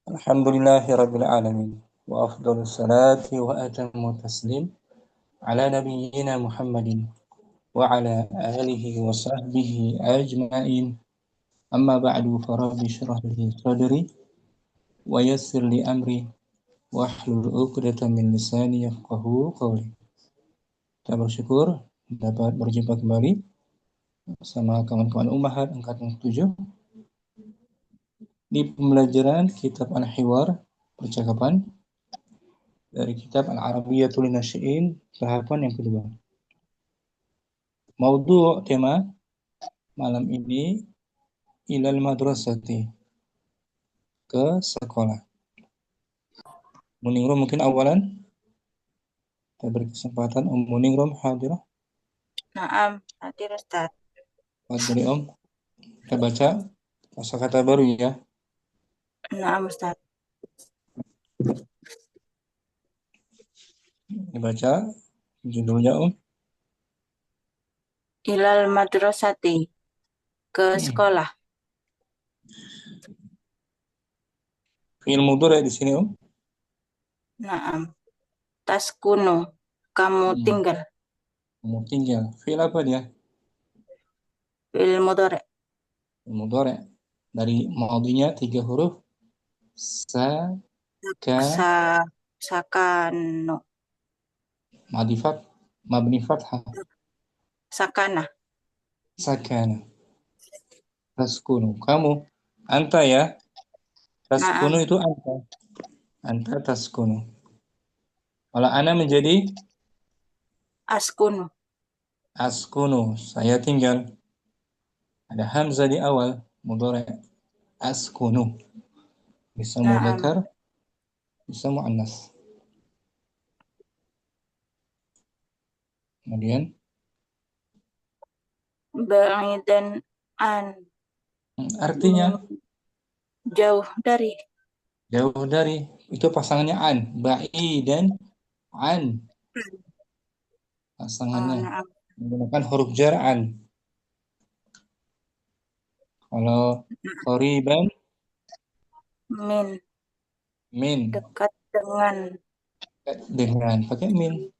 Alhamdulillahirabbil alamin wa afdhalus salati wa atammu taslim ala nabiyyina Muhammadin wa ala alihi wa sahbihi ajma'in. Amma ba'du farabbi shrah li sadri wa yassir li amri wahlul 'uqdatam min lisani yafqahu qawli. Kita bersyukur dapat berjumpa kembali bersama kawan-kawan Ummahat angkatan 7 di pembelajaran kitab Al-Hiwar, percakapan dari kitab Al-Arabiyyatul Nasyi'in, tahapan yang kedua. Maudhu' tema malam ini ilal madrasati, ke sekolah. Muningrum mungkin awalan kita beri kesempatan Muningrum hadirah. Naam, hadir Ustaz. Fadhli kita baca kata-kata baru ya. Naam Ustaz. Dibaca judulnya Ilal madrasati, ke sekolah. Fi'il mudhari di sini Naam. Taskunu, kamu tinggal. Kamu tinggal. Fi'il apa dia? Fi'il mudhari. Fi'il mudhari. Dari madhinya 3 huruf. Sakano. Mabni fathah. Sakana. Sakana. Taskunu. Kamu. Anta ya. Taskunu Naam. itu anta. Anta taskunu. Kalau ana menjadi Askunu. askunu. Saya tinggal. Ada hamzah di awal. Mudhari. Askunu. Bisa mudzakkar, bisa muannas. Kemudian Ba'idan an. artinya Jauh dari. jauh dari. Itu pasangannya an. Ba'idan an. Pasangannya Naam. menggunakan huruf jar an. Kalau qariban min. Dekat dengan. Dengan pakai min.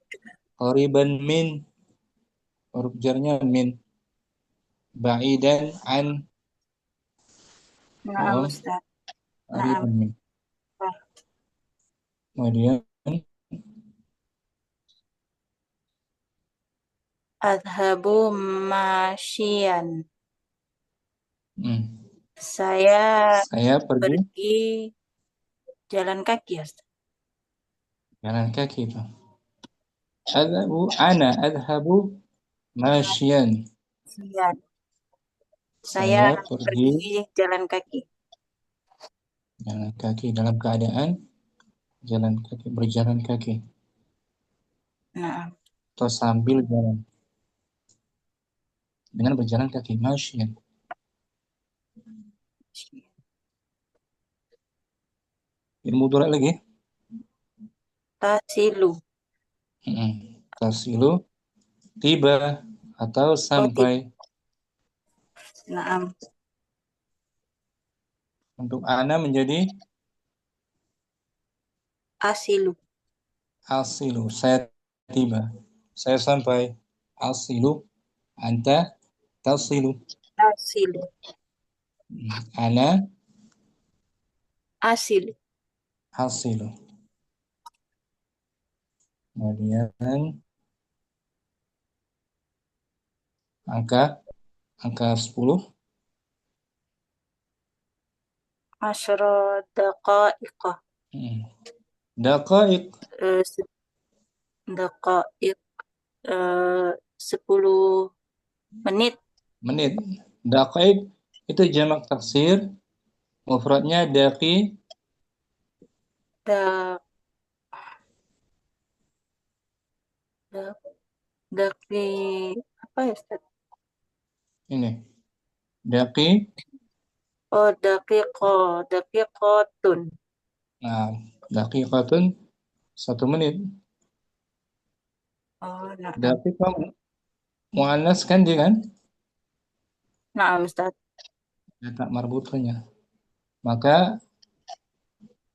Qariban min. Huruf jarnya min. Ba'idan an. Naam Ustaz. Naam. Qariban min. Kemudian Adhabu masyian. Saya pergi jalan kaki, Ustaz. Jalan kaki itu. Adhabu masyian. Saya pergi jalan kaki. Jalan kaki dalam keadaan jalan kaki, berjalan kaki. Nah. Atau sambil jalan. Dengan berjalan kaki, masyian. Ilmu mudhari lagi. Tasilu. Tasilu, tiba atau sampai. Naam. Untuk ana menjadi asilu. Asilu, saya tiba. Saya sampai. Asilu, anta tasilu. Asilu. Ana asilu. Asilu. Kemudian angka 10. Asyra daqaiqa. Daqaiq. Daqaiq. 10 menit. Daqaiq itu jamak taksir, mufradnya daqi. Daqi apa ya, Ustaz? Ini. Daqi. Oh, daqiqatun. Nah, daqiqatun 1 menit. Oh, nah. Daqiqah muannas kan dia kan? Nah, Ustaz. Kata marbutnya. Maka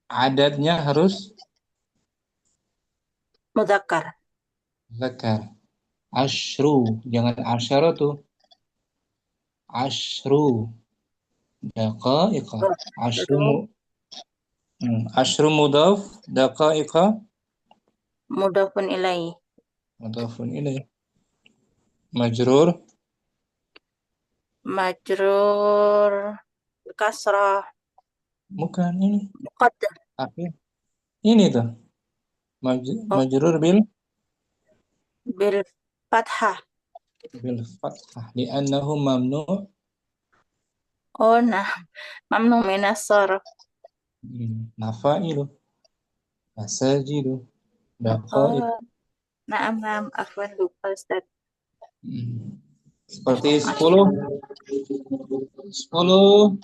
Adadnya harus Mudzakkar. zakar. Ashru, jangan asyara tuh. Ashru, daqaiqa. Oh, Ashru, Asyru ashru mudaf, daqaiqa, mudhafun ilaih. mudafun ilaih. Majrur, Majrur kasrah bukan ini. muqaddar. Akhir. Ini tuh. Oh, Majrur bil fathah. bil fathah. Li'annahu mamnu' Oh, nah, mamnu minas sarf. nafailu, masajidu, daqaiq. Oh, naam, naam, afwan lupa Ustaz. Seperti Masya 10 Allah. 10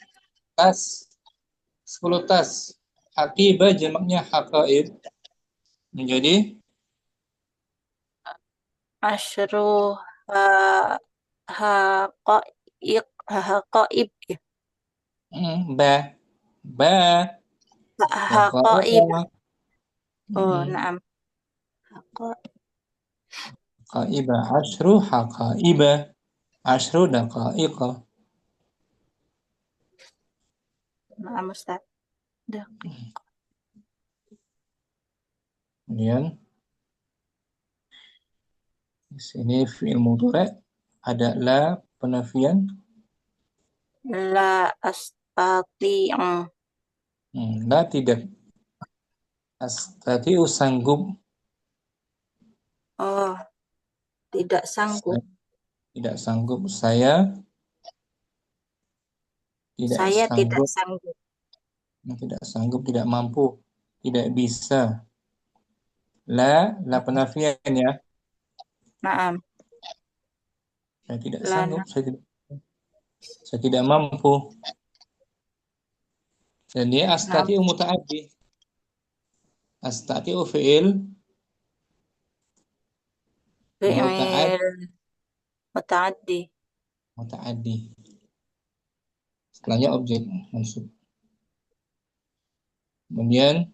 tas, 10 tas. Haqibah jamaknya haqaib menjadi Asyru ha haqaiq haqaib ya. ba ba Haqaib. daqaiqa. Oh, Mm, naam. Haqa, Haqaibah asyru haqaibah asyru daqaiqa. naam Ustaz. Dah. Kemudian di sini fi'il mudhari' ada la penafian. La astati'u. La tidak. Astati'u sanggup. Oh, tidak sanggup. Tidak sanggup. Saya tidak Saya tidak sanggup. sanggup. Tidak sanggup, tidak mampu, tidak bisa. La penafian ya. Naam. Saya tidak sanggup, Lana. saya tidak mampu. Dan dia Naam. astati'u muta'addi. Astati'u fi'il muta'ad Fi'il muta'addi. muta'addi. Setelahnya objek mansub. Kemudian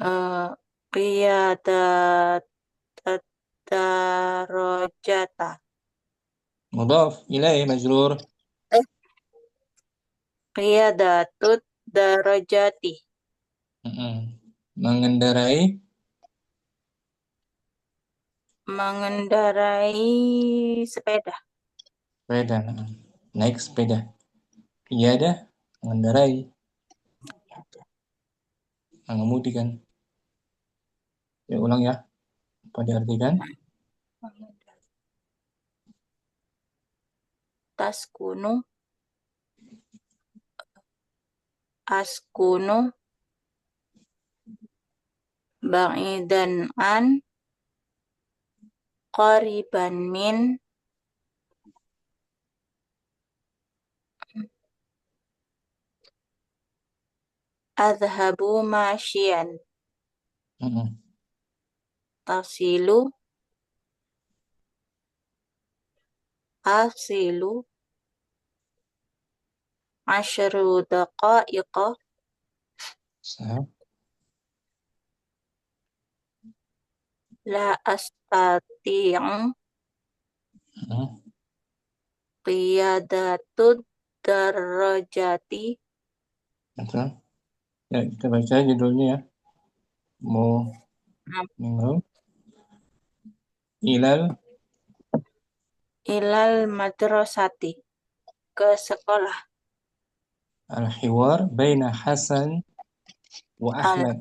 Eh, Qiyadat darajata. mudhaf ilaih majrur. Eh, Qiyadatut darajati. Mengendarai Mengendarai sepeda. sepeda. Naik sepeda. Iya dah, mengendarai, mengemudi kan. Ya ulang ya. Apa diartikan? Taskunu, askunu, ba'idan an, qariban min, adhabu masyian, Mm-mm. tasilu, asilu, asyru daqaiqa, Sah. la astati'u, Mm-mm. qiyadatud darajati, Betul. Ya, kita baca judulnya ya. Mau minggu ilal ilal madrasati, ke sekolah. al-hiwar baina Hasan wa Al Ahmad.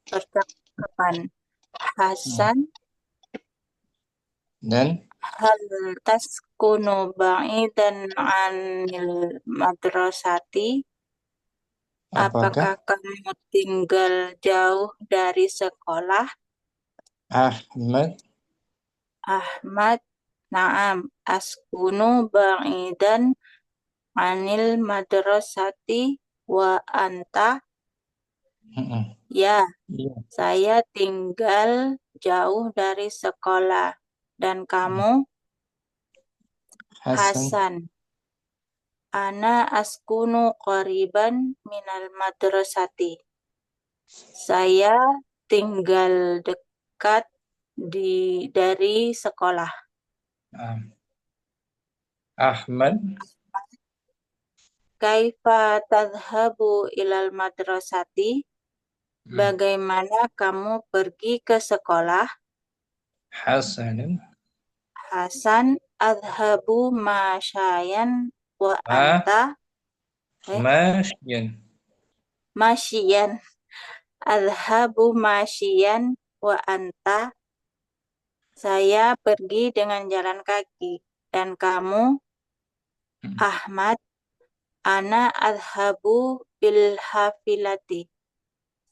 percakapan Mm. Hasan, Dan hal taskunu ba'idan anil madrasati, apakah apakah kamu tinggal jauh dari sekolah? Ahmad Ahmad, na'am, askunu ba'idan anil madrasati wa anta, Mm-mm. ya, Iya. saya tinggal jauh dari sekolah. Dan kamu, Hasan Hasan, Ana askunu qariban minal madrasati. Saya tinggal dekat dari sekolah. Naam. Ahmad. Kaifa tadhhabu ilal madrasati? Hmm. Bagaimana kamu pergi ke sekolah? Hasanun. Hasan adhabu masyayan wa Ma. anta eh Masyan. masyian adhabu masyian wa anta, saya pergi dengan jalan kaki, dan kamu? Hmm. Ahmad, ana adhabu bil hafilati,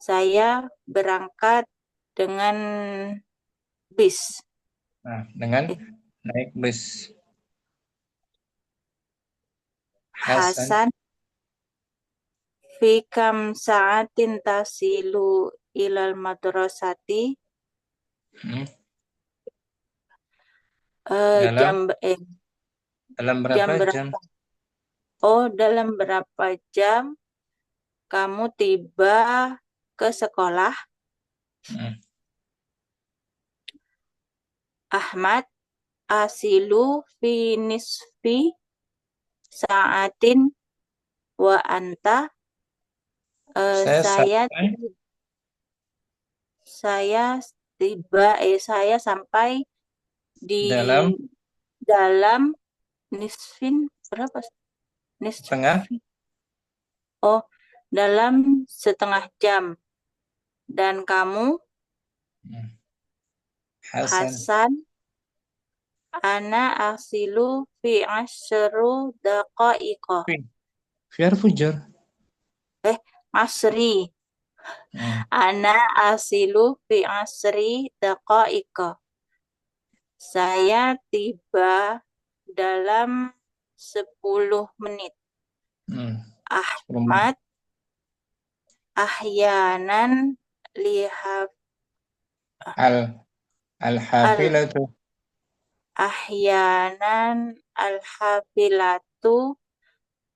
saya berangkat dengan bis. Nah, dengan Eh, naik bus. Hasan. Hasan, fi kam sa'atin tasilu ilal madrasati? Hmm. Eh, Dalam jam dalam jam berapa jam? berapa? Oh, dalam berapa jam kamu tiba ke sekolah? Hmm. Ahmad, asilu fi nisfi sa'atin wa anta. Eh, Saya saya sampai saya saya sampai di dalam dalam nisfin berapa? setengah. Nisfi. Oh, dalam setengah jam. Dan kamu? Hmm. Hasan. Hasan, ana asilu fi asyru daqaiqa. Fi. Fiar fujar. Eh, asri. Hmm. Ana asilu fi asri daqaiqa. Saya tiba dalam 10 menit. Hmm. 10 menit. Ahmad, ahyanan lihaf Al al Al-hafilatu. ahyanan al-hafilatu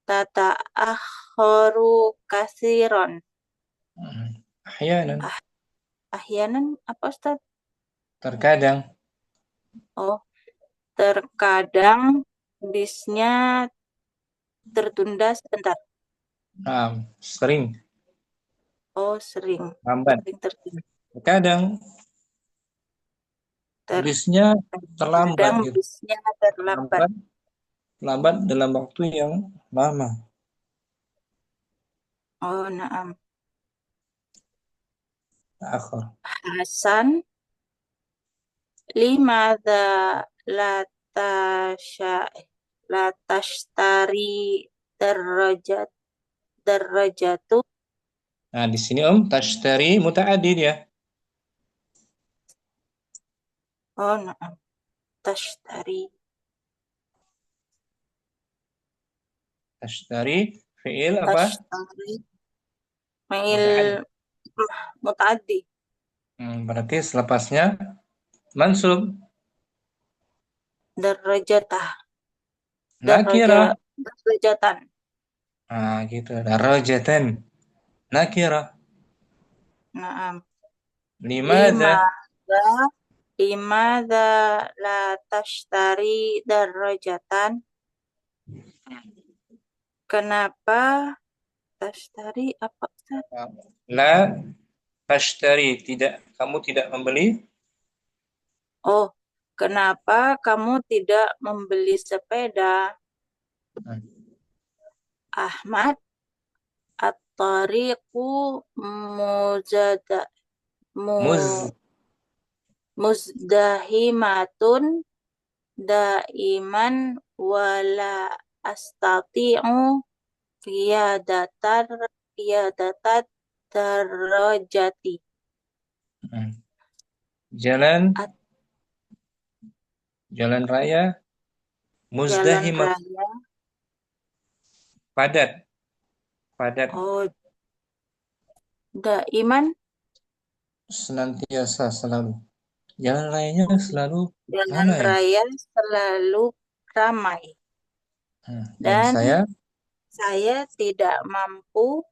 tata'akharu kasiron. Ahyanan. Ah, ahyanan apa Ustaz? Terkadang. Oh, terkadang bisnya tertunda sebentar. Sering Oh, sering. lambat. Sering tertunda. Terkadang bisnya terlambat Terkadang gitu. bisnya terlambat. Lambat, lambat dalam waktu yang lama. Oh, naam. Akhir. Hasan, limadha la tasha la tashtari darajat darajatu. Nah, di sini tashtari muta'addid ya. Oh, naam. Tashtari. Tashtari fi'il apa? Tashtari. Mail Muta'addid. mutaaddi. Berarti selepasnya mansub. Darajatah. Nakira. Darajatan. Nah, gitu. Darajatan. Nakira. Naam. Limadha? Limadha limadha la tashtari darajatan. Kenapa tashtari apa Ustaz? La tashtari. Tidak. Kamu tidak membeli. Oh, kenapa kamu tidak membeli sepeda? Hmm. Ahmad, at-tariqu muzada mu Muz. muzdahimatun daiman wala astati'u qiyadatat darajati. Hmm. Jalan At jalan raya jalan muzdahimat, raya. padat, padat, Oh, daiman. senantiasa, selalu. Jalan rayanya selalu Jalan mana ya? raya selalu ramai. Dan Dan saya Saya tidak mampu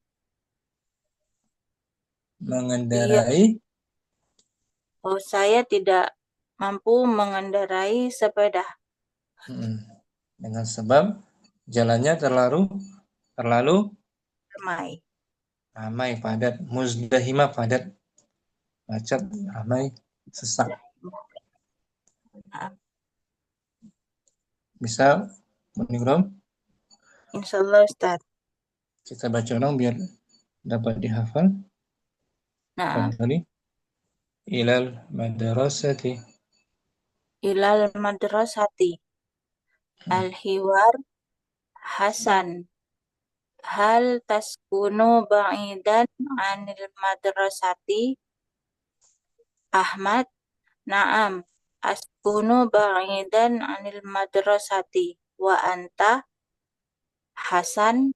iya mengendarai saya tidak mampu mengendarai sepeda. hmm, dengan sebab jalannya terlalu terlalu Ramai. ramai, padat, muzdahimah, padat, macet, ramai, sesak. Maaf. Bisa meninggal. Insya Allah Ustaz. Kita baca ulang biar dapat dihafal. Nah, Fadhali. Ilal madrasati. ilal madrasati. Al-hiwar Hasan. Hal taskunu ba'idan anil madrasati? Ahmad. Naam. Askunu ba'idan anil madrasati. Wa anta. Hasan.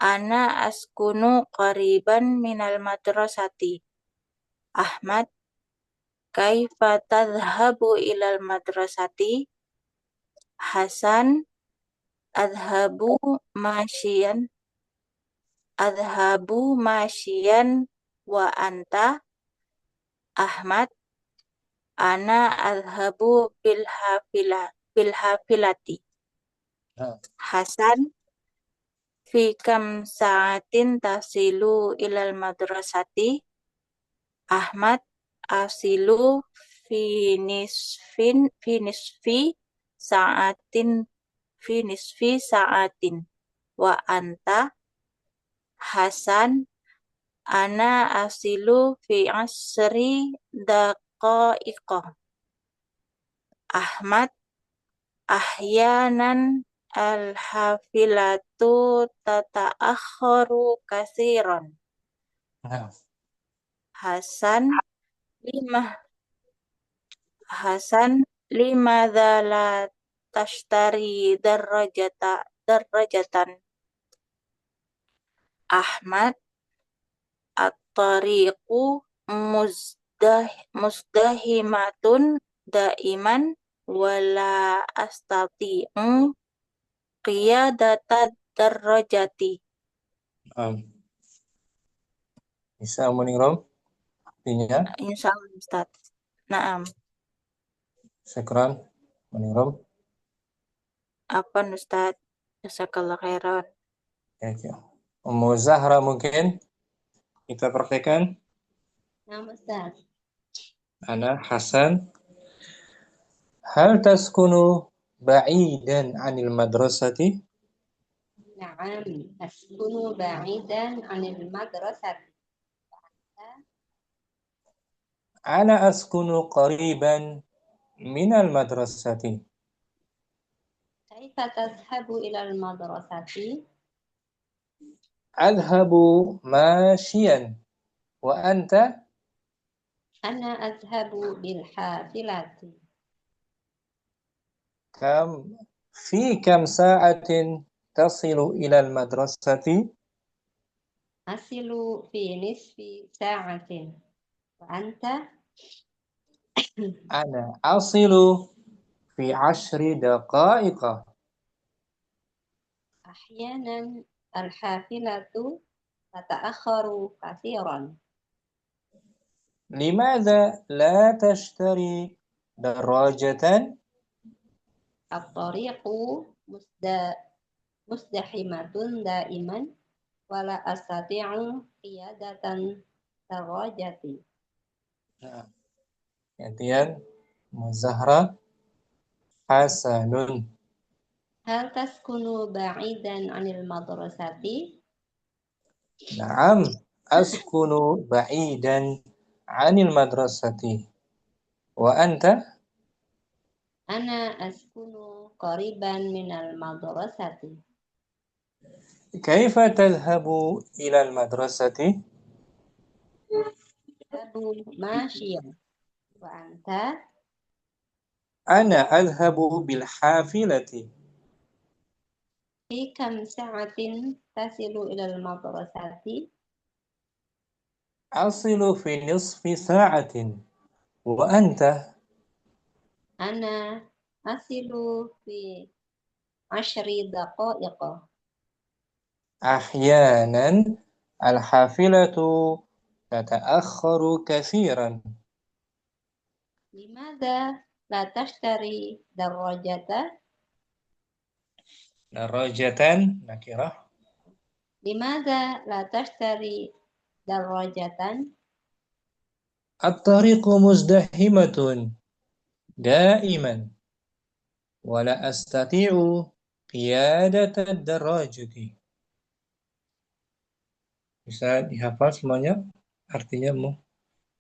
Ana askunu qariban minal madrasati. Ahmad. Kaifa tadhhabu ilal madrasati? Hasan. Adhabu masyian. Adhabu masyian. Wa anta. Ahmad. Ana adhabu bilhafilati. Nah, Hasan. Fi kam sa'atin tasilu ilal madrasati? Ahmad. Asilu fi nisfi sa'atin wa anta. Hasan. Ana asilu fi asri daqaiqa. Ahmad. Ahyanan al-hafilatu tata'akharu kasiran. nah, Hasan. Lima Hasan. Limadza la tashtari darajatan. Ahmad. At-tariqu muzdahimatun daiman wala astati'u qiyadata darajati. bisa meninggal. Artinya, Insyaallah Ustaz. Naam. syukran meninggal. Apa Ustaz? Jazakallah khairan. Ya, ya. Ummu Zahra mungkin kita praktekkan. Nah, Ustaz. Ana Hasan. Hal taskunu ba'idan anil madrasati? Na'am, askunu ba'idan 'anil madrasati. Ana askunu qariban minal madrasati. Kaifa tadhhabu ilal madrasati? Adhabu masyian. Wa anta? Ana adhabu bil hafilati. Kam kam sa'atin tasilu ilal madrasati? Asilu fi nisfi sa'atin. Wa anta? Ana asilu fi 10 daqaiqa. Ahyanan al-hafilatu tata'akharu katsiran. Limadza la tashtari darajatan? At-tariqu muzdahimatun daiman wala astati'u qiyadatan darajati. Nah, gantian Muzahra. Hasanun. Hal taskunu ba'idan 'anil madrasati? Naam, askunu ba'idan 'anil madrasati. Wa anta? Ana askunu qariban minal madrasati. Kaifa tadhhabu ilal madrasati? Abu masyian. Wa anta? Ana adhabu bil hafilati. Fi kam sa'atin tasilu ilal madrasati? Asilu fi nisfi sa'atin. Wa anta? Ana asilu fi 10 daqaiqa. أحيانا الحافلة تتأخر كثيرا. لماذا لا تشتري دراجة؟ دراجة نكرة. لماذا لا تشتري دراجة؟ الطريق مزدحمة دائما ولا أستطيع قيادة الدراجة. Bisa dihafal semuanya artinya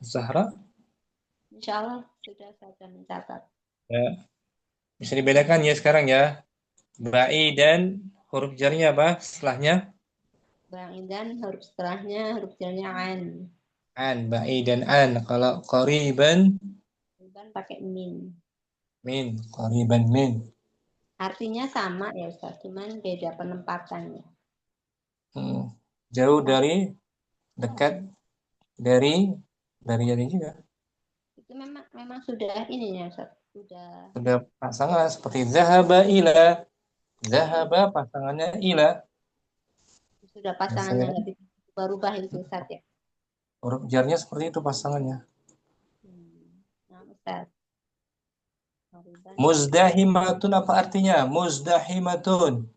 Zahra? Insya Allah sudah saya mencatat. Ya. Bisa dibedakan ya sekarang ya. Ba'i dan huruf jarnya apa setelahnya? Bang Idan huruf setelahnya huruf jarnya an. An, ba'i dan an. Kalau qariban Bukan pakai min. min, qariban min. Artinya sama ya Ustaz, cuman beda penempatannya. Jauh dari, dekat dari dari juga. Itu memang sudah ini ya Ustaz, Sudah pasangan seperti zahaba ila. Zahaba pasangannya ila. sudah pasangannya Biasanya nggak bisa berubah itu Ustaz ya. huruf jarnya seperti itu pasangannya. Nah Ustaz. Qariban. Muzdahimatun apa artinya? Muzdahimatun.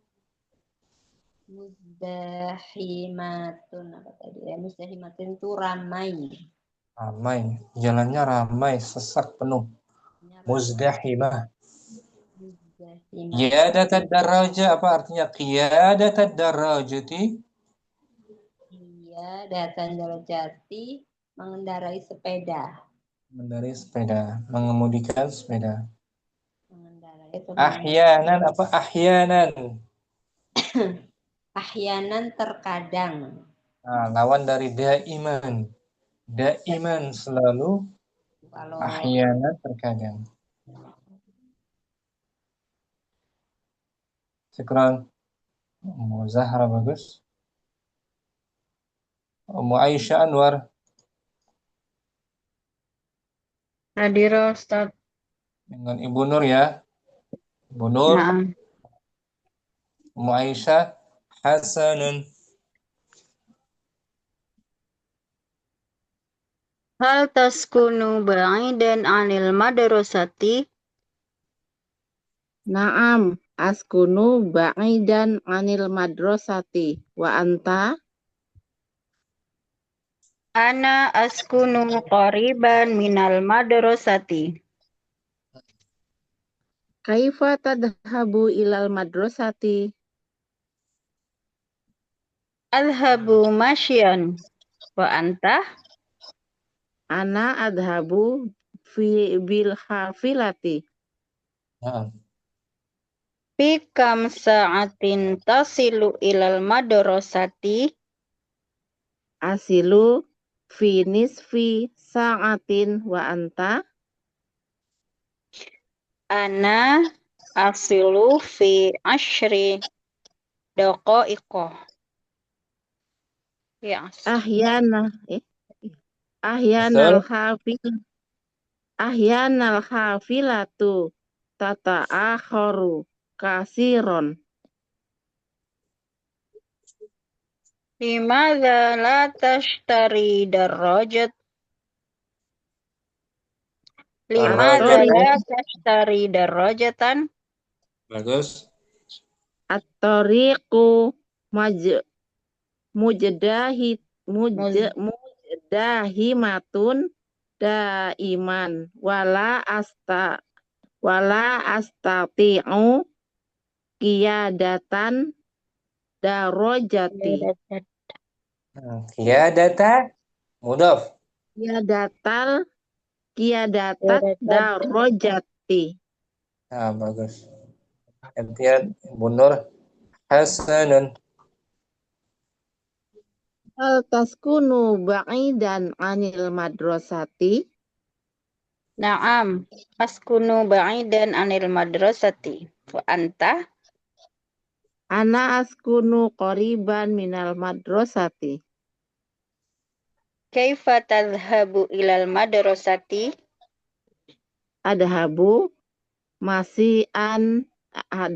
Muzdahimatun apa tadi ya? Muzdahimatun itu ramai. Ramai. Jalannya ramai, sesak penuh. Muzdahimah. Muzdahimatun. Qiyadatad daraja apa artinya? Qiyadatad darajati. Iya, datang Jati mengendarai sepeda. Mengendarai sepeda, mengemudikan sepeda. Mengendarai itu Ahyanan apa ahyanan? ahyanan terkadang. Nah, lawan dari daiman. Daiman selalu, Kalau ahyanan terkadang. Syukran. Zahra bagus. Aisyah Anwar. Hadir Ustaz. Dengan Ibu Nur ya. Ibu Nur. Naam. Aisyah Hasanun. Hal taskunu ba'idan anil madrasati? Naam, askunu ba'idan anil madrasati. Wa anta? Ana askunu qariban minal madrasati. Kaifa tadhabu ilal madrasati? Adhabu masyan. Wa anta? Ana adhabu bil hafilati. Nah, Fi kam sa'atin tasilu ilal madrasati? Asilu fi nisfi sa'atin wa anta? Ana asilu fi ashri daqaiqah. Ya. Ahyana betul. ahyanal hafil ahyanal hafilatu tata'akharu kasiron. Limadza la tashtari darajat? Limadza Darajat. la tashtari darajatan? Bagus. At-tariqu mujdahid mujdahimatun daiman wala astati'u qiyadatan darajati Qiyadata mudhaf. qiyadatat darajati. Nah, bagus. Gantian Ibu Nur Hasanun. Hal taskunu ba'idan anil madrasati? Naam, askunu ba'idan anil madrasati. Wa anta? Ana askunu qariban minal madrasati. Kaifa tadhhabu ilal madrasati? Adhabu masian Ma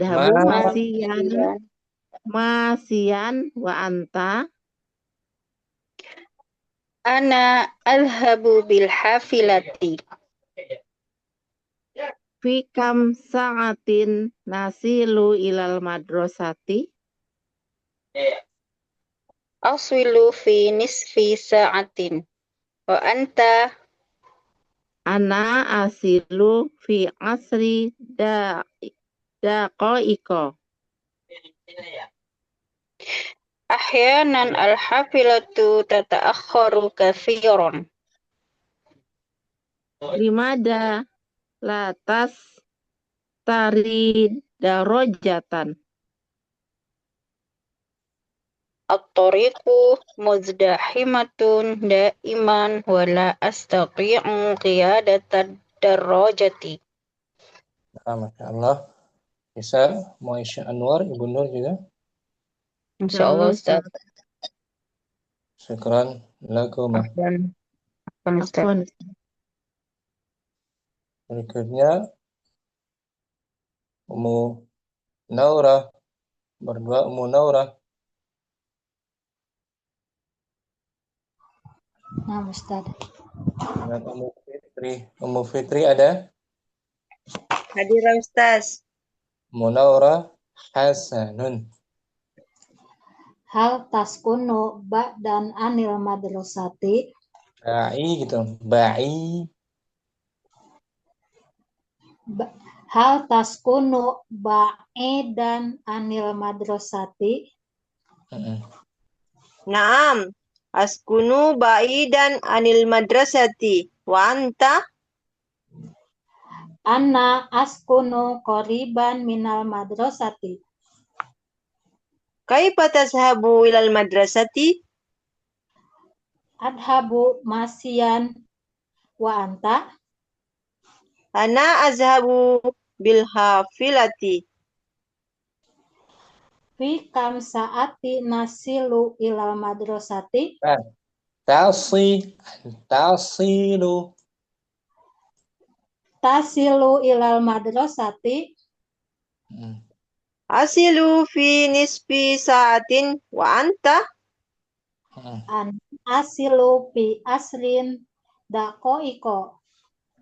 masian masian wa anta. Ana adhabu bil hafilati. Fi kam sa'atin nasilu ilal madrasati. Aswilu fi nisfi sa'atin. Wa anta Ana asilu fi asri daqa'iqa. ahyanan al-hafilatu tata'akharu katsiran. Limada latas tari darajatan. At-tariqu muzdahimatun daiman wa la astati'u qiyadata darajati. Masya Allah. Bisa Moisha Anwar, Ibu Nur juga. Insyaallah Ustaz. Syukran lakum. Afwan. Ustaz. Afwan. Berikutnya Ummu Naurah. Berdua Ummu Naurah. Nah, Ustaz. Dengan Ummu Fitri. Ummu Fitri ada? Hadir Ustaz. Ummu Naurah Hasanun. Hal taskunu ba'dan anil madrasati. Ba'i gitu. Ba'i. Hal taskunu ba'idan anil madrasati. Naam. Askunu ba'idan anil madrasati. Wa anta? Anna askunu qoriban minal madrasati. Kaifa tazhabu ilal madrasati? Adhabu masian wa anta. Ana azhabu bil hafilati. Fi kam saati nasilu ilal madrasati. Tasilu. Tasilu ilal madrasati. Asilu fi nisfi sa'atin wa anta? An asilu fi asrin daqa'iqa.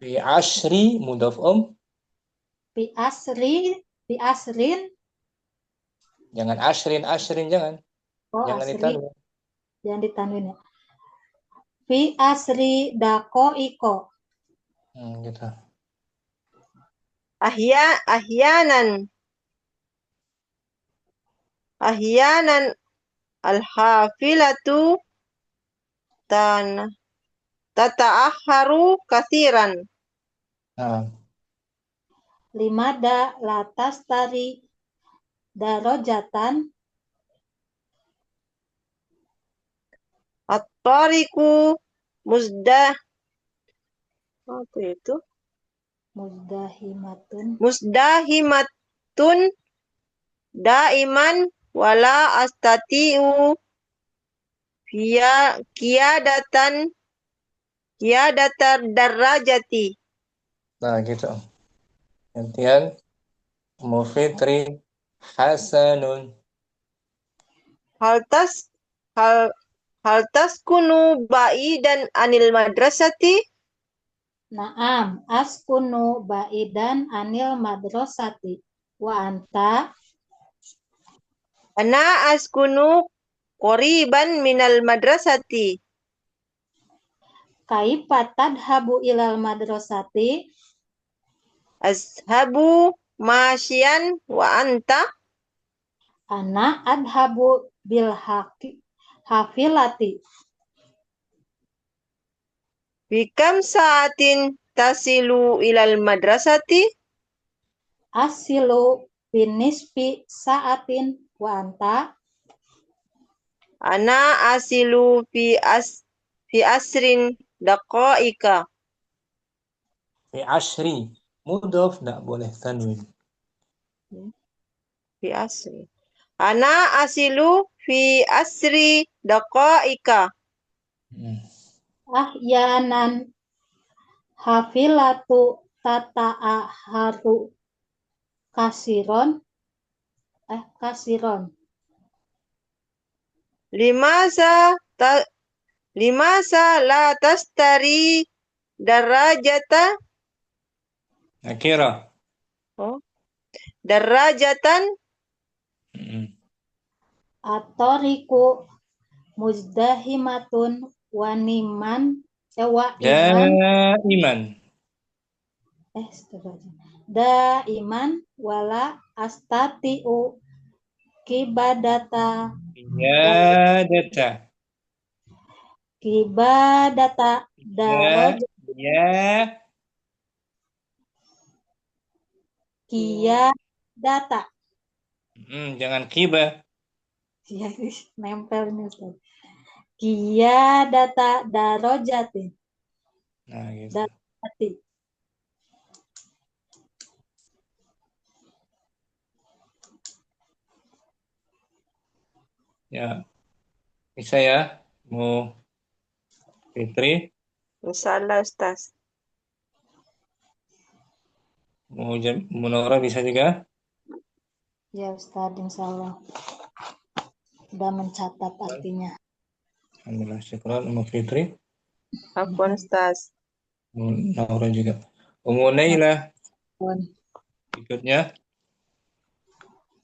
Fi ashri mudhaf Fi asrin. Jangan ashrin jangan. Jangan Asri. ditanwin. Jangan ditanwin ya. Fi asri daqa'iqa. Gitu. Ahyanan al-hafilatu tata'akharu katsiran. Limada latas tari darajatan. At-tariqu apa itu? Muzdahimatun daiman wala astati'u qiyadatar darajati. Nah, gitu. Gantian Ummu Fitri Hasanun. Hal taskunu ba'idan anil madrasati? Naam askunu ba'idan anil madrasati. Wa anta? Ana askunu qoriban minal madrasati. Kaifa tadhabu ilal madrasati? Azhabu masyian wa anta? Ana adhabu bil hafilati. Bikam sa'atin tasilu ilal madrasati? Asilu binisfi sa'atin wa anta? Ana asilu fi asrin daqa'iqa. Fi ashri mudhaf enggak boleh tanwin. Fi asri. Ana asilu fi asri daqa'iqa. Ahyanan hafilatu tata'aharu kasiron. Limasa la tastari darajata Nakira. darajatan Atoriku muzdahimatun wa iman Daiman. daiman wala astatiu kibadata Iyadata. daroj Ya. kiyadata. Jangan kiba. Ya, ini nempel nih Ustaz. Kiyadata darojatin. Nah, gitu. Darajati. Ya, bisa ya. Mau Fitri, Insyaallah Ustaz. mau Munora bisa juga. Ya Ustaz, insyaallah. Sudah mencatat artinya. Alhamdulillah, syukuran Ummu Fitri. Afwan Ustaz. Munora juga. Ummu Nailah ikutnya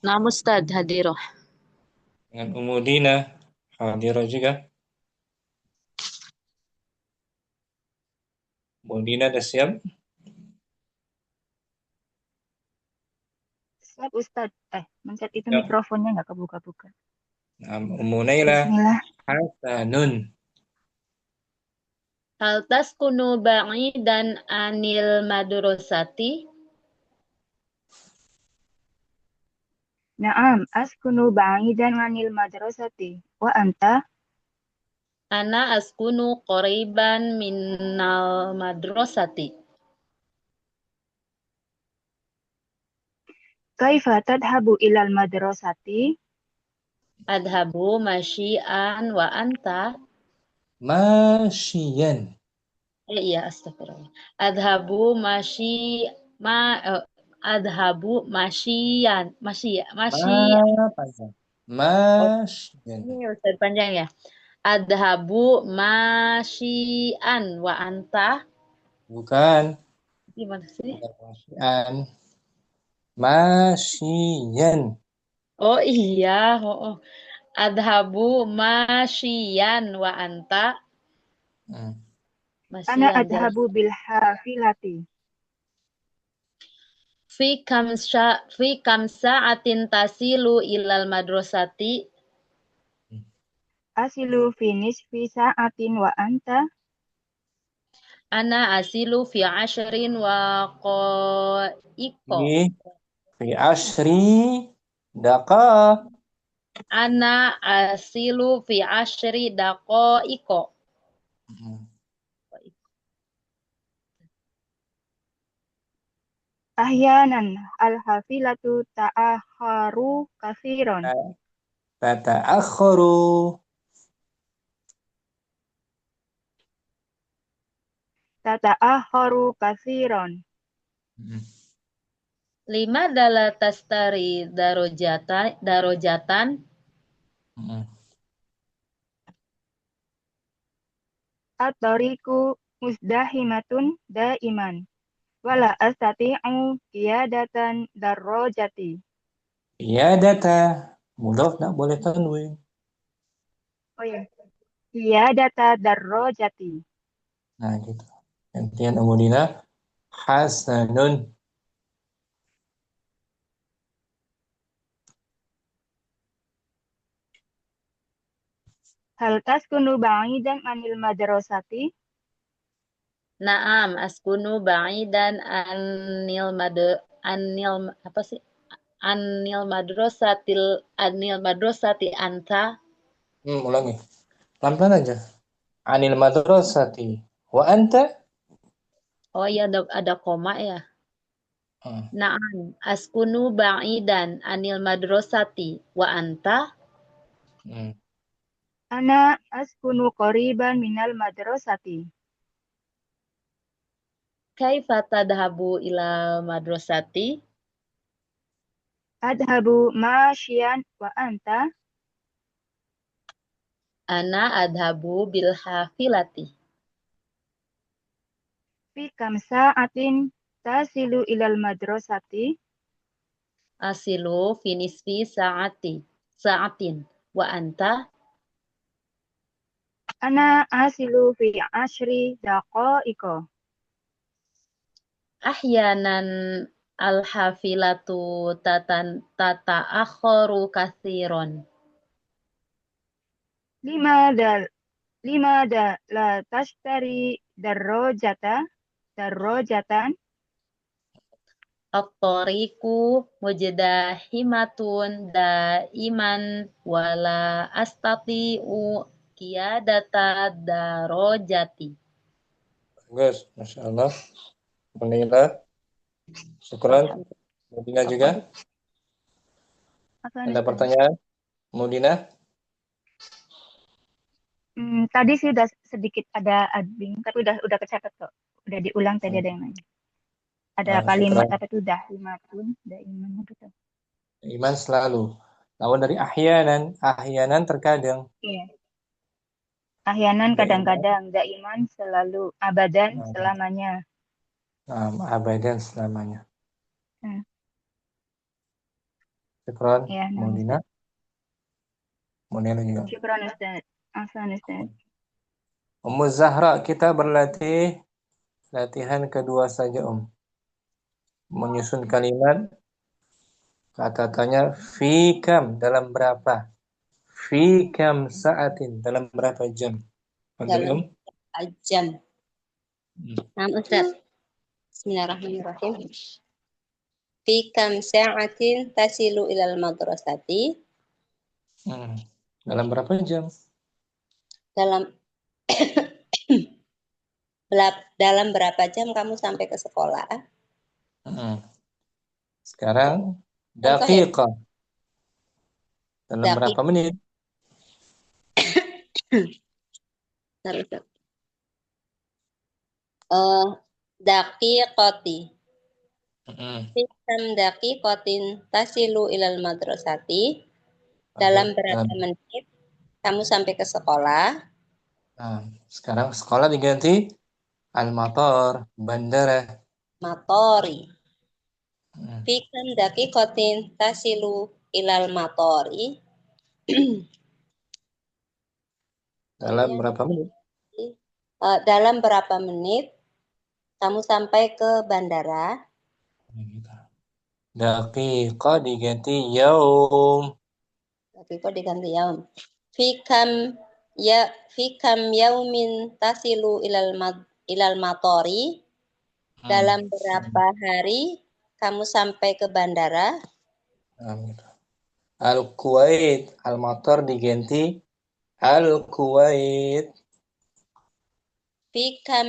Nama Ustaz Hadirah. dengan Ummu Dina hadirah juga. Ummu Dina udah siap? Siap Ustaz. Mencet itu Ya. mikrofonnya nggak kebuka-buka. Nah, Ummu Nailah. Bismillah. Hasanun. Hal taskunu ba'idan anil madrasati? Naam, askunu ba'idan 'anil madrasati. Wa anta? Ana askunu qariban minal madrasati. Kaifa tadhabu ilal madrasati? Adhabu masyian wa anta? Masyian. Iya, astagfirullah. Adhabu adhabu masyian. Panjang. Oh, Masyian. ini Ustaz panjang ya. Adhabu masyian wa anta? Bukan. Gimana sih? Masyian. Masyian. Oh iya, oh. Adhabu masyian wa anta? Hmm. Ana Masyian jalan. adhabu bil hafilati. Fi kam sa'atin tasilu ilal madrasati? Asilu fi nisfi sa'atin wa anta? Ana asilu fi ashrin wa qaiko. Fi ashri daqa. Ana asilu fi ashri daqaiko. Ahyanan al-hafilatu ta'akharu kathiron. Tata'akharu. Tata'akharu kathiron. Lima adalah tastari darojatan. At-tariqu muzdahimatun daiman. Wala astati'u qiyadatan darrojati. Iya data. Mudah nak boleh tanwin. Oh ya. Qiyadata darrojati. Nah gitu. Gantian Umudina. Hasanun. Hal taskunu ba'idan anil madrasati? Naam, askunu ba'idan anil madrasati anta. Ulangi. Pelan-pelan aja. Anil madrasati. Wa anta? Oh iya, ada koma ya. Naam, askunu ba'idan anil madrasati wa anta? Ana askunu qariban minal madrasati. Kaifa tadhabu ila madrasati? Adhabu masyian wa anta? Ana adhabu bil hafilati. Fi kam sa'atin tasilu ilal madrasati? Asilu fi nisfi sa'atin. Wa anta Ana asilu fi 10 daqa'iqa. ahyanan al-hafilatu tata'akharu kathiron. Limada la tashtari darrojatan? At-tariqu mujdahimatun daiman wala astati'u qiyadata darajati. Bagus, Masya Allah. Alhamdulillah. Syukran. Mudina juga. Apa Ada Ustaz? pertanyaan? Mudina? Tadi sih udah sedikit ada adbing, tapi udah kecatat kok. Udah diulang tadi ada yang nanya. Ada kalimat Syukran. apa tuh dahimatun, daiman apa tuh? Iman selalu. Lawan dari ahyanan terkadang. Iya. Ahyanan Daiman. kadang-kadang, daiman selalu, abadan selamanya. Abadan selamanya. Hmm. Syukran. Ya, nah, Mudina. Mudina juga. Syukran Ustaz. Ahsan Ustaz. Ummu Zahra, kita berlatih latihan kedua saja, menyusun kalimat. Kata tanya fi kam, dalam berapa? Fi kam sa'atin, dalam berapa jam? Dalam jam. Nah, Ustaz. Bismillahirrahmanirrahim. Fi kam sa'atin tasilu ilal madrasati? Dalam berapa jam? Dalam berapa jam kamu sampai ke sekolah? Sekarang Contoh ya. daqiqah. Dalam berapa menit? Daqiqati. Fi kam daqiqatin tasilu ilal madrasati? Dalam berapa menit kamu sampai ke sekolah? Nah, sekarang sekolah diganti al-matar, bandara. Matori. Fi kam daqiqatin tasilu ilal matori? Dalam berapa menit? Dalam berapa menit kamu sampai ke bandara? Daqiqah diganti yaum. Daqiqah diganti yaum. Fi kam yaumin tasilu ilal matori? Dalam berapa hari kamu sampai ke bandara? Al-Kuwait, al-matar diganti Al-Kuwait. Fi kam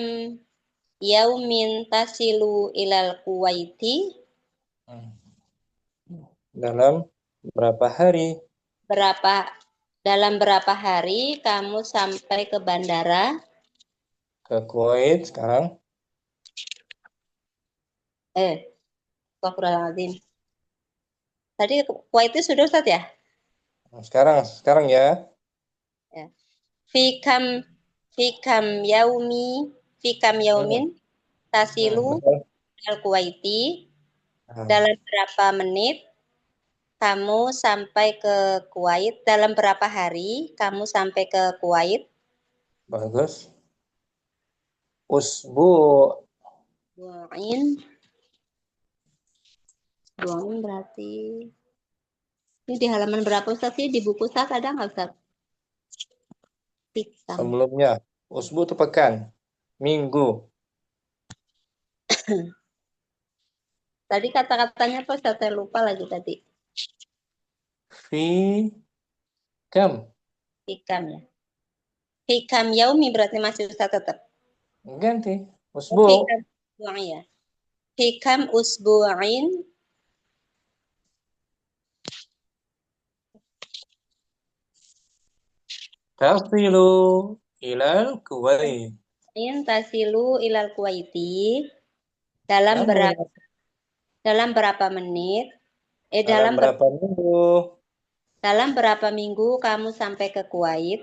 yaumin tasilu ilal Kuwaiti? Dalam berapa hari? Dalam berapa hari kamu sampai ke bandara? Ke Kuwait sekarang. Astagfirullahaladzim. Tadi Kuwait itu sudah Ustaz ya? Sekarang ya. Fi kam yaumin tasilu al Kuwaiti? Dalam berapa menit kamu sampai ke Kuwait? Dalam berapa hari kamu sampai ke Kuwait? Bagus. Usbu. Buain berarti ini di halaman berapa Ustaz sih? Di buku Ustaz ada nggak Ustaz? Sebelumnya, usbu itu pekan, minggu. Tadi kata-katanya apa Ustaz? Saya lupa lagi tadi. Fi kam. Fi kam ya. Fi kam yaumi berarti masih Ustaz tetap. Ganti. Usbu. Fi kam ya. Fi kam usbu'in? Tasilu ilal Kuwait. Tasilu ilal Kuwaiti. Dalam berapa menit? Dalam berapa minggu? Dalam berapa minggu kamu sampai ke Kuwait?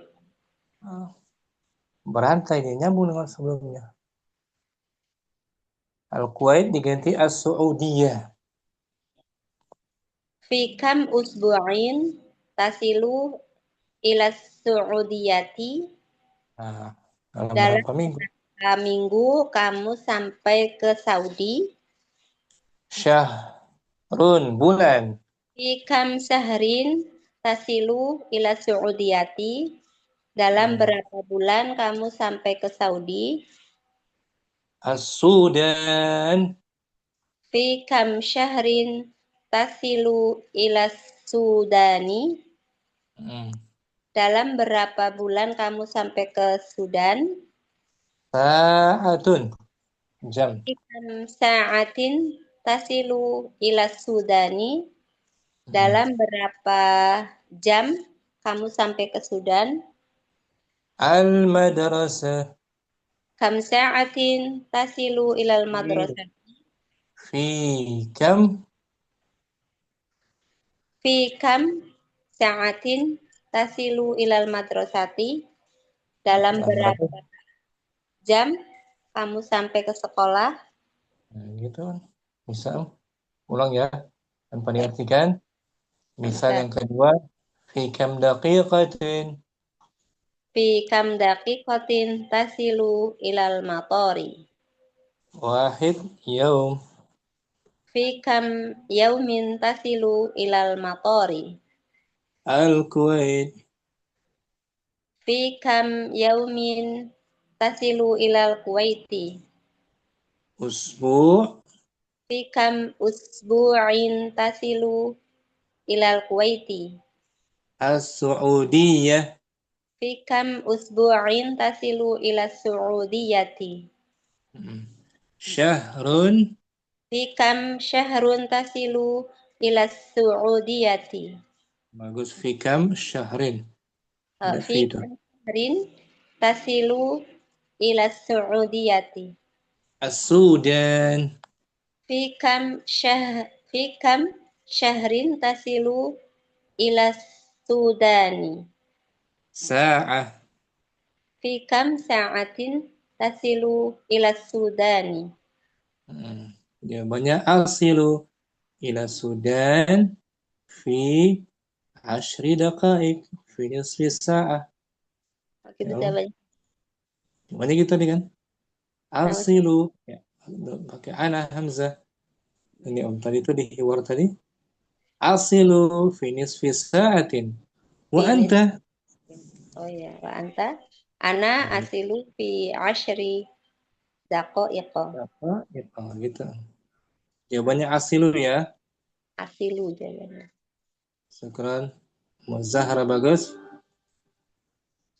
Berantai, dia nyambung dengan sebelumnya. Al-Kuwait diganti As-Saudiyah. Fi kam usbu'in tasilu ila Su'udiyati. Nah, dalam Dalam berapa minggu? minggu kamu sampai ke Saudi. Syahrun, bulan. Fi kam syahrin tasilu ila Su'udiyati. Dalam berapa bulan kamu sampai ke Saudi? As-Sudan. Fi kam syahrin tasilu ila Sudani. Dalam berapa bulan kamu sampai ke Sudan? Sa'atun, jam. Fi kam sa'atin tasilu ila Sudani. Dalam berapa jam kamu sampai ke Sudan? Al-Madrasah. Kam sa'atin tasilu ilal madrasah. Fi kam Fi kam sa'atin tasilu ilal madrasati. Dalam berapa jam kamu sampai ke sekolah? Nah, gitu kan. Misal, ulang ya, tanpa diartikan. Misal yang kedua, fi kam daqiqatin. Fi kam daqiqatin tasilu ilal matori. Wahid yaum. Fi kam yaumin tasilu ilal matori. Al-Kuwait. Fi kam yaumin tasilu ilal Kuwaiti. Usbu' Fi kam usbu'in tasilu ilal Kuwaiti. As-Saudiyah. Fi kam usbu'in tasilu ila Su'udiyati. Syahrun. Fi kam syahrun tasilu ila Su'udiyati. Bagus, fi kam syahrin. Ada Fi itu. kam syahrin tasilu ila Su'udiyati. As-Sudan. Fi kam syahrin tasilu ila Sudani. Sa'ah. Fi kam sa'atin tasilu ila Sudani. Jawabannya asilu ila Sudan fi 10 daqaik fi nisfi sa'ah. Gitu Ya. jawabannya. Gimana gitu tadi kan? Asilu ya, pakai ana hamzah. Ini om tadi itu di hiwar tadi. Asilu fi nisfi sa'atin. Wa anta? Oh ya, wa anta? Ana asilu fi 10 daqaiq. Apa? Ya, gitu. Jawabannya asilu ya. Asilu jawabannya. Syukran. Zahra bagus.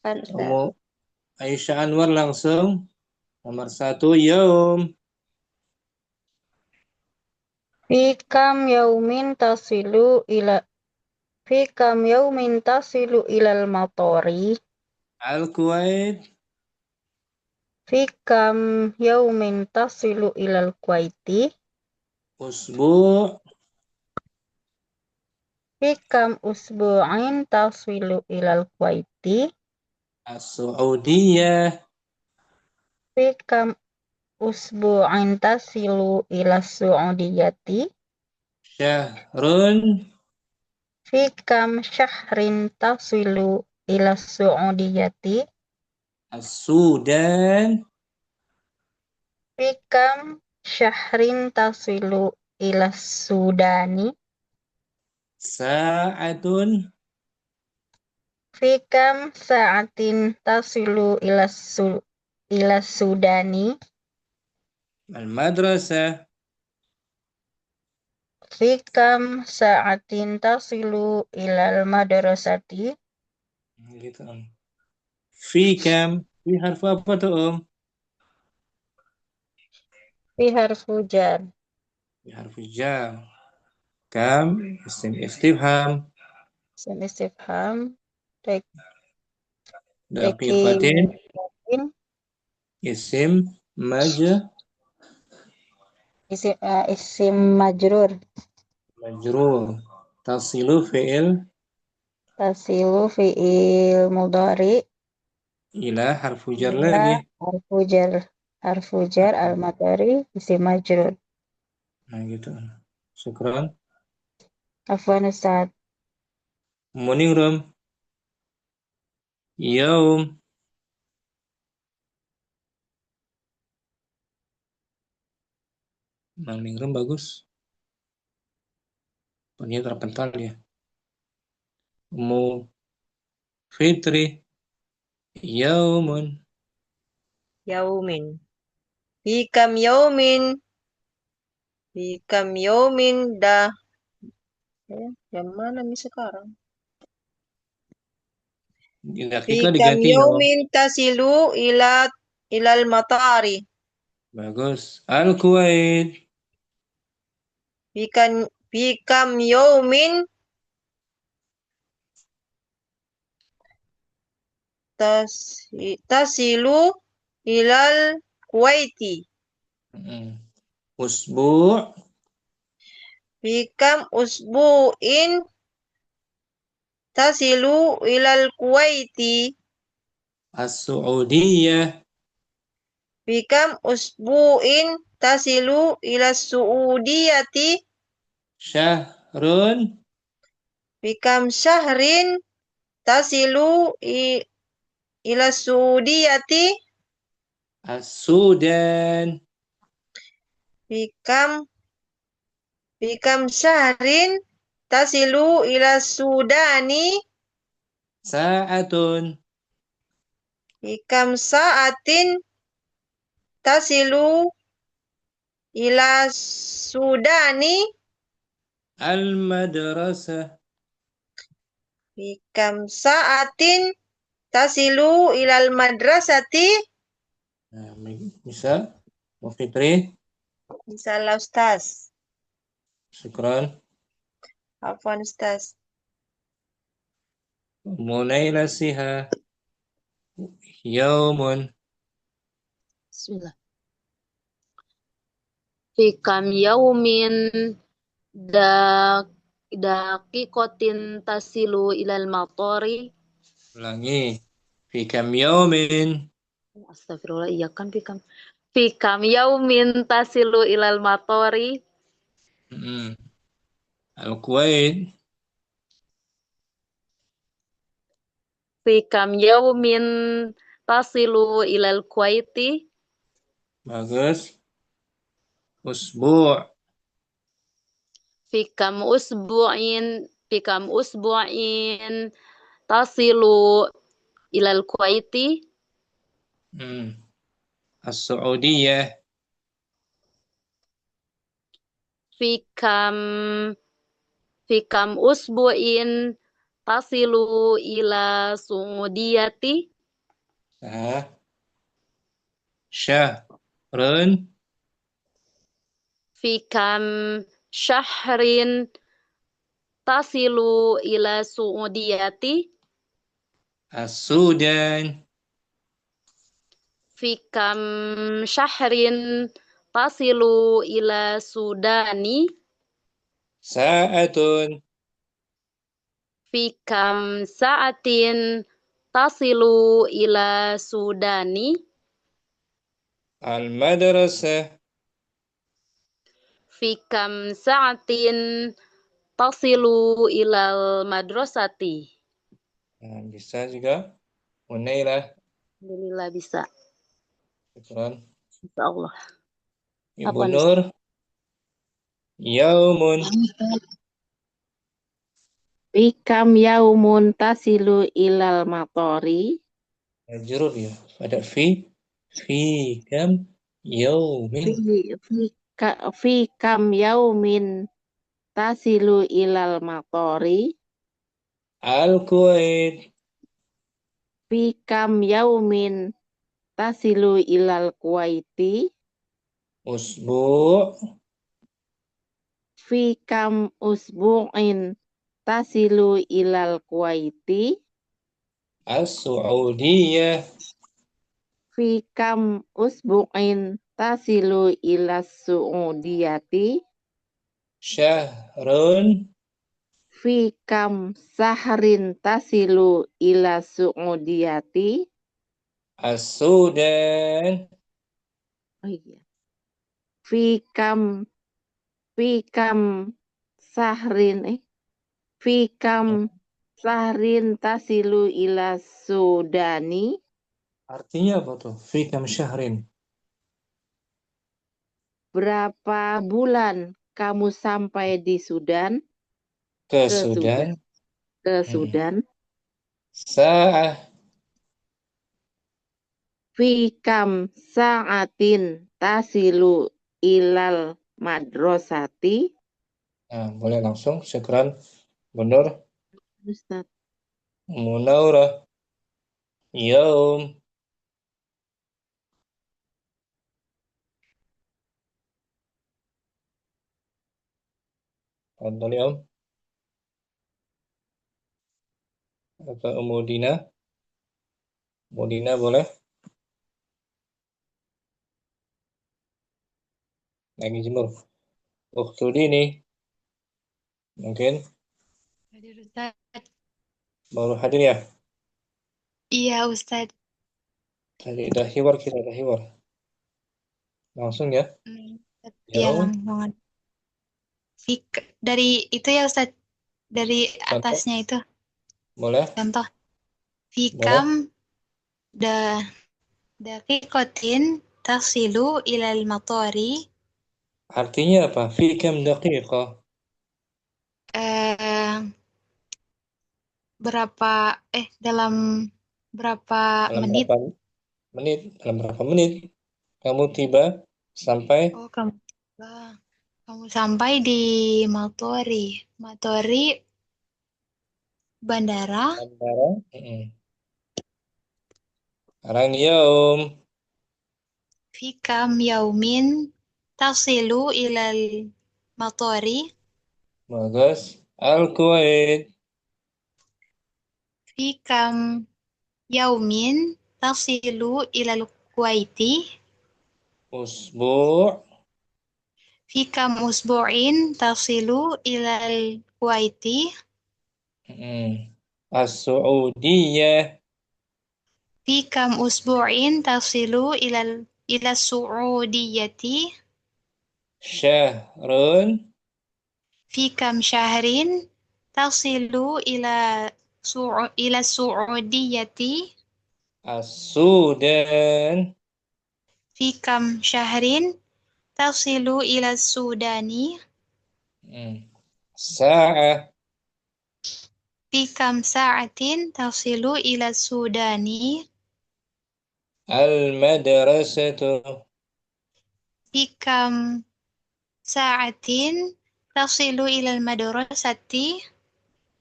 Kan Ustaz? Kamu Aisyah Anwar langsung. Nomor 1, yaum. Fi kam yaumin tasilu ilal matori. Al-Kuwait. Fi kam yaumin tasilu ilal Kuwaiti. Usbu'. Fi kam usbu'in tasilu ilal Kuwaiti. As-Saudiyah. Fi kam usbu'in tasilu ila Su'udiyati. Syahrun. Fi kam syahrin tasilu ila Su'udiyati. As-Sudan. Fi kam syahrin tasilu ila Sudani. Sa'atun. Fi kam sa'atin tasilu ila Sudani. Al-Madrasah. Fi kam sa'atin tasilu ilal madrasati. Gitu, Om. Fi kam. Fi harfu apa tuh, Om? Fi harfu jar. Fi harfu jar. Kam. Isim istifham. Isim istifham. Daqiqatin. Isim Isim majrur. majrur. Tasilu fi'il. Tasilu fi'il mudhari. Ila harfu jar Ila lagi. harfu jar al-matari isim majrur. Nah gitu. Syukran. Afwan Ustaz. Morning room. Yaum. Morning room bagus. Punya terpental ya. Mu Fitri. Yaumun. Yaumin. Fikam yaumin. Fikam yaumin dah. Yang mana nih sekarang? Di dakika Fikam diganti yaum. yaumin tasilu ilal matari. Bagus. Al-Kuwait. Fikam yaumin tasilu ilal Kuwaiti. Usbu' Fikam usbu'in tasilu ilal Kuwaiti. As-Su'udiyah. Fikam usbu'in tasilu ilal Su'udiyati. Syahrun. Fikam syahrin tasilu ilal Su'udiyati. As-Sudan. Fikam syahrin tasilu ila Sudani. Sa'atun. Fikam sa'atin tasilu ila Sudani. Al-Madrasah. Fikam sa'atin tasilu ilal madrasati. Nah, bisa. Bu Fitri. Insyaallah Ustaz. Syukran. Afwan Ustaz. Munaila siha. Yaumun. Bismillah. Fi kam yaumin daqiqatin tasilu ilal matari. Ulangi. Fi kam yaumin. Astagfirullah, iya kan fi kam yaumin tasilu ilal matari. Al-Kuwait. Fi kam yaumin tasilu ilal Kuwaiti. Bagus. Usbu'. Fi kam usbu'in tasilu ilal Kuwaiti. As-Su'udiyah. Fi kam usbu'in tasilu ila Su'udiyati. Syahrun. Fi kam syahrin tasilu ila Su'udiyati. As-Sudan. Fi kam syahrin tasilu ila Sudani. Sa'atun. Fi kam sa'atin tasilu ila Sudani. Al-Madrasah. Fi kam sa'atin tasilu ilal madrasati. Nah, bisa juga. Munaila. Alhamdulillah bisa. Syukran. Insyaallah. Ibu Nur. Yaumun. Fi kam yaumun tasilu ilal matari. Majrur ya. Ada fi. Fi kam yaumin. Fi kam yaumin tasilu ilal matari. Al-Kuwait. Fi kam yaumin tasilu ilal Kuwaiti. Usbu'. Fi kam usbu'in tasilu ilal Kuwaiti. As-Su'udiyah. Fi kam usbu'in tasilu ilas Su'udiyati. Syahrun. Fi kam sahrin tasilu ilas Su'udiyati. As-Sudan. Oh iya. Fikam sahrin Fikam sahrin tasilu ila Sudani. Artinya apa tuh? Fi kam syahrin. Berapa bulan kamu sampai di Sudan? Ke Ke Sudan. Sudan. Sa'ah. Fikam sa'atin tasilu ilal madrasati. Nah, boleh langsung. Syukran. Benar. Ustaz. Munaurah. Yaum. Tafadhali Om. Atau Umudina. Umudina boleh. Lagi jemur. Uktudini. Mungkin Hadir Ustaz. baru hadir ya. Iya Ustaz. Tadi udah hiwar kita udah hiwar. Langsung ya. Iya Yaum. langsung. Dari itu ya Ustaz. Dari Contoh. atasnya itu. Boleh. Contoh. Boleh. Fikam daqiqatin tasilu ilal matari. Artinya apa? Fi kam daqiqah. Dalam berapa Dalam menit? berapa menit? Dalam berapa menit kamu tiba sampai Oh, kamu sampai di Matori. Matori bandara. bandara? Sekarang yaum. Fikam yaumin tasilu ilal Matori. Bagus. Al-Kuwait. Fikam yaumin tasilu ilal Kuwaiti. Usbu'. Fikam usbu'in tasilu ilal Kuwaiti. As-Su'udiyah. Fikam usbu'in tasilu ila Su'udiyati. Syahrun. Fikam syahrin tasilu ila Su'udiyati. As-Sudan. Fikam syahrin tasilu ila Sudani. Sa'ah. Fikam sa'atin tasilu ila Sudani. Al-Madrasatu. Fikam sa'atin tasilu ila madrasati.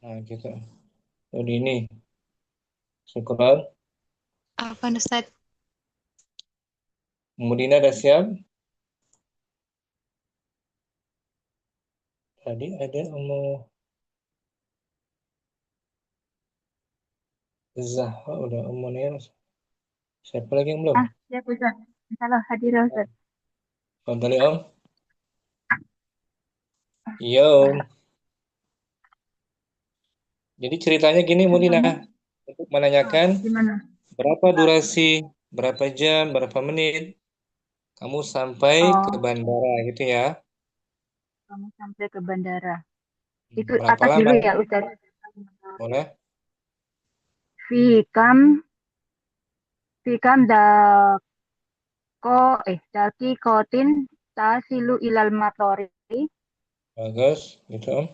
Nah, gitu. Jadi ini. Syukran. Apa Ustaz? Mudina udah siap? Tadi ada Zahra udah Nir. Siapa lagi yang belum? Siap Ustaz. Salah hadir Ustaz. Fadhali Om. Yo. Jadi ceritanya gini Mudina. Untuk menanyakan Gimana? berapa durasi, berapa jam, berapa menit kamu sampai ke bandara gitu ya. Kamu sampai ke bandara. Itu Berapa atas lama? dulu ya Ustaz. Boleh? Fikam dakikotin tasilu ilal matori. Bagus, gitu Om.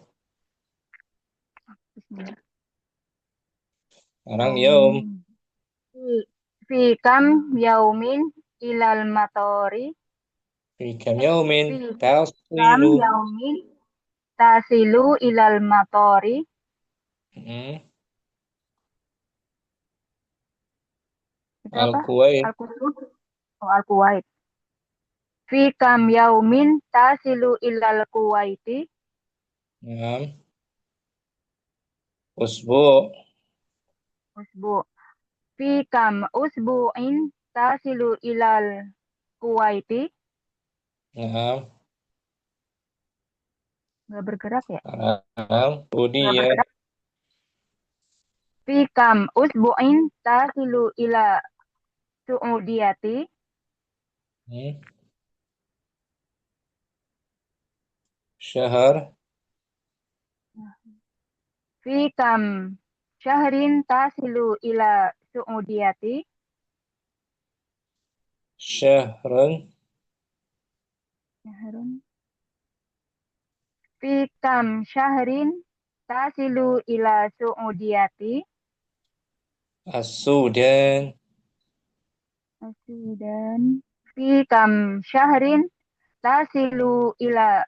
Sekarang Yom. Fikam yaumin ilal matori. Fikam yaumin Fikam tasilu. yaumin tasilu ilal matori. Itu apa? Al-Kuwait. Al-Kuwait. Fikam yaumin tasilu ilal Kuwaiti. Usbu. Fikam usbu'in tasilu ilal Kuwaiti. Nggak bergerak ya? Udiyah. Fikam usbu'in tasilu ila su'udiyati Syahar. fi kam syahrin tasilu ila su'udiyati Syahrun. syahrun fi kam syahrin tasilu ila su'udiyati As-Sudan. Sudan fi kam syahrin tasilu ila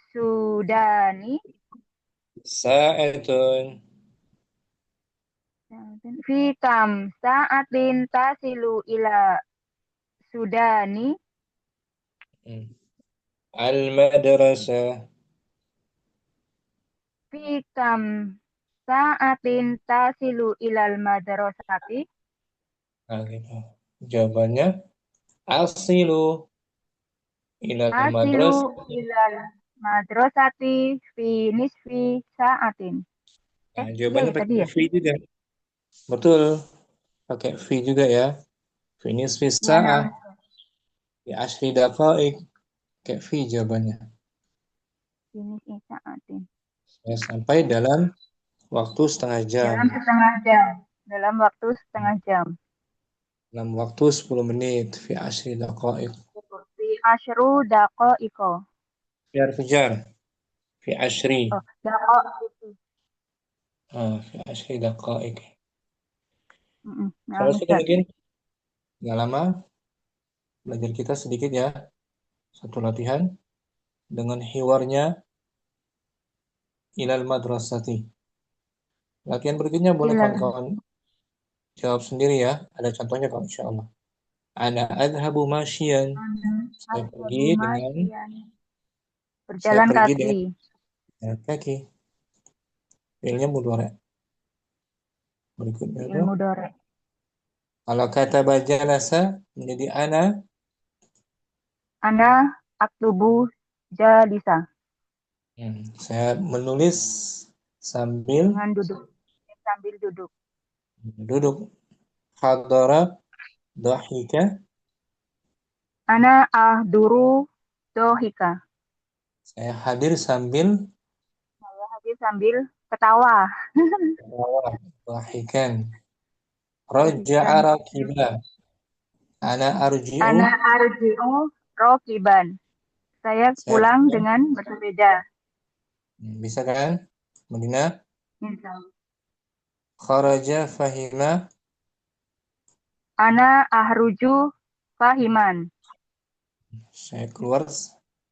Sudani Sa'atun. fi kam sa'atin tasilu ila Sudani Al-Madrasah. fi kam sa'atin tasilu ilal madrasati Nah, gitu. Jawabannya asilu ilal asilu madrasah. ilal madrasati fi nisfi sa'atin. Nah, Iya jawabannya ya tadi pakai ya. fi juga. Betul. Pakai fi juga ya. Fi nisfi Iya, sa'ah. Fi ashri daqaik. Pakai fi jawabannya. fi nisfi sa'atin. Ya, sampai dalam waktu setengah jam. Dalam setengah jam. Dalam waktu setengah jam. Dalam waktu 10 menit. Fi ashri daqaik. Fi asyru daqa'iqo. Kejar. Fi ashri. Oh, daqa'iqo. Fi ashri daqaik. Nah, Kalau sudah Ustaz. mungkin nggak lama belajar kita sedikit ya. Satu latihan dengan hiwarnya ilal madrasati. Latihan berikutnya boleh Ilal. kawan-kawan jawab sendiri ya. Ada contohnya kok insya Allah. Ana adhabu masyian. Saya pergi dengan Berjalan kaki. jalan kaki. Fi'ilnya mudhari'. Berikutnya Fi'il mudhari'. kalau kata jalasa menjadi ana aktubu jalisa. Saya menulis sambil Dengan duduk. Sambil duduk. duduk. Hadara dhahika. Ana ahduru dohika. Saya hadir sambil ketawa. dhahikan. Raja'a rakiba. Ana arji'u rokiban. Saya pulang dengan bersepeda. Bisa kan? Medina. Bisa. Kharaja fahima. Ana ahruju fahiman. Saya keluar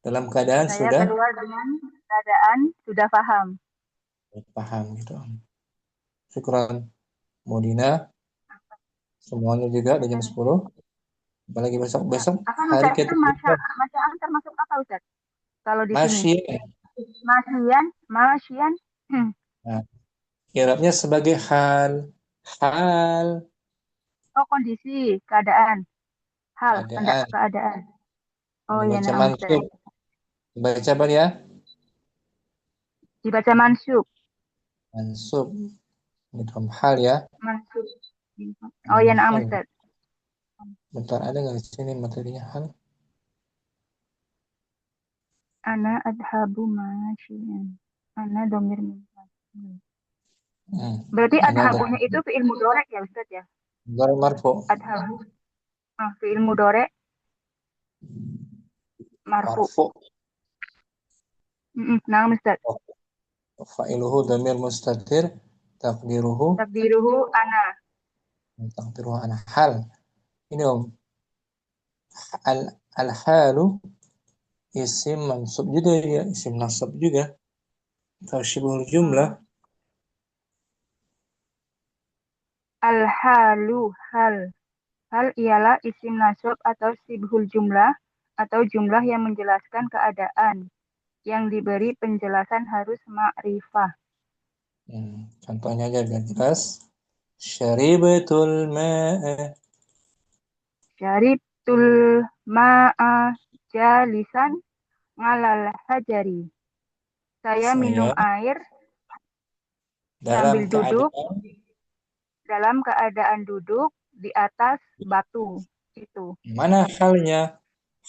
dalam keadaan Saya sudah keluar dengan keadaan sudah paham. paham gitu. Syukran. Medina. Semuanya juga di jam 10. Apalagi besok hari ketiga. Masyaan termasuk apa Ustaz? Kalau di Masyian. sini. Masyian. Nah, i'rabnya sebagai hal. Oh, kondisi, keadaan. Hal, keadaan. Oh, ya, nah, Ustaz. Dibaca apa ya? Dibaca mansub. Mansub. Gitu, hal ya. Mansub. Oh, ya, nah, Ustaz. Bentar, ada nggak di sini materinya hal? Ana adhabu masyian. Ana domir masyian. Berarti adhabunya itu fi'il mudhari' ya Ustaz ya? Mudhari' marfu. Adhabu. Fi'il mudhari' marfu. Nah, Ustaz. Fa'iluhu dhamir mustatir. Takdiruhu ana. Takdiruhu ana. Hal. Ini al-halu isim mansub juga ya, isim nasab juga. Syibhul jumlah. Al-halu hal. Hal ialah isim nasab atau syibhul jumlah atau jumlah yang menjelaskan keadaan. Yang diberi penjelasan harus ma'rifah. Contohnya aja biar jelas. Syaribatul ma'a. Syaribtul ma'a jalisan ngalal hajari. Saya minum air sambil duduk dalam keadaan duduk di atas batu. itu. Mana halnya?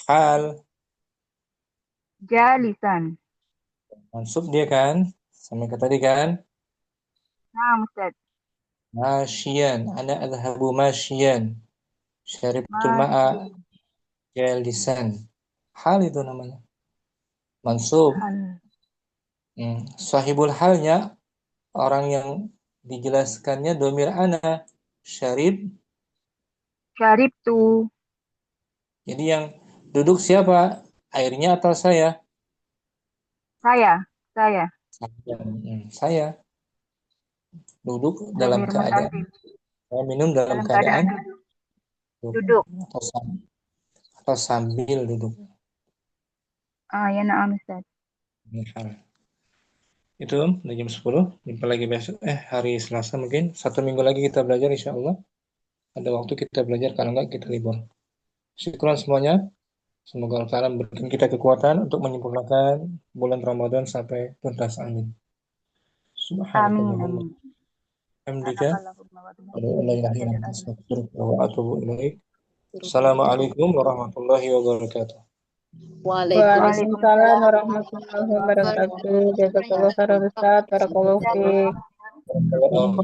Hal Jalisan. mansub dia kan? Sama kayak tadi kan? Nah, Ustaz. Masyian. Ana adhabu masyian. Syaribtul ma'a jalisan. Hal itu namanya. Mansub. Hal. Sahibul halnya orang yang dijelaskannya domir ana. Syarib. Syaribtu. Jadi yang duduk siapa? Airnya atau saya? Saya. Saya duduk dalam Domir keadaan mutasil. saya minum dalam Dalam keadaan duduk. atau sambil duduk. Ya na'am Ustaz. Itu udah jam 10. Jumpa lagi besok hari Selasa mungkin. 1 minggu lagi kita belajar insya Allah. Ada waktu kita belajar, kalau enggak kita libur. Syukuran semuanya. Semoga Allah Ta'ala memberikan kita kekuatan untuk menyempurnakan bulan Ramadan sampai tuntas. Amin. Subhanallah. Assalamualaikum warahmatullahi wabarakatuh. Waalaikumsalam warahmatullahi wabarakatuh. Jazakallahu khairan Ustaz. Barakallahu fiik. Assalamualaikum.